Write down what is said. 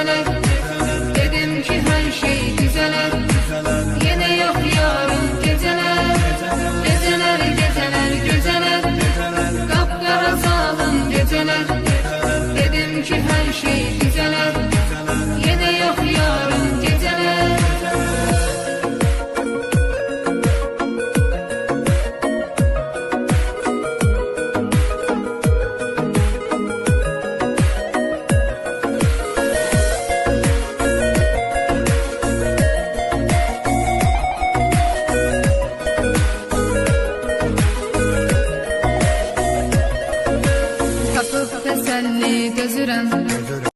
geceler. Dedim ki her şey düzeler. Yine yok yarın geceler. Geceler geceler geceler. Kapkara zalim geceler. Dedim ki her şey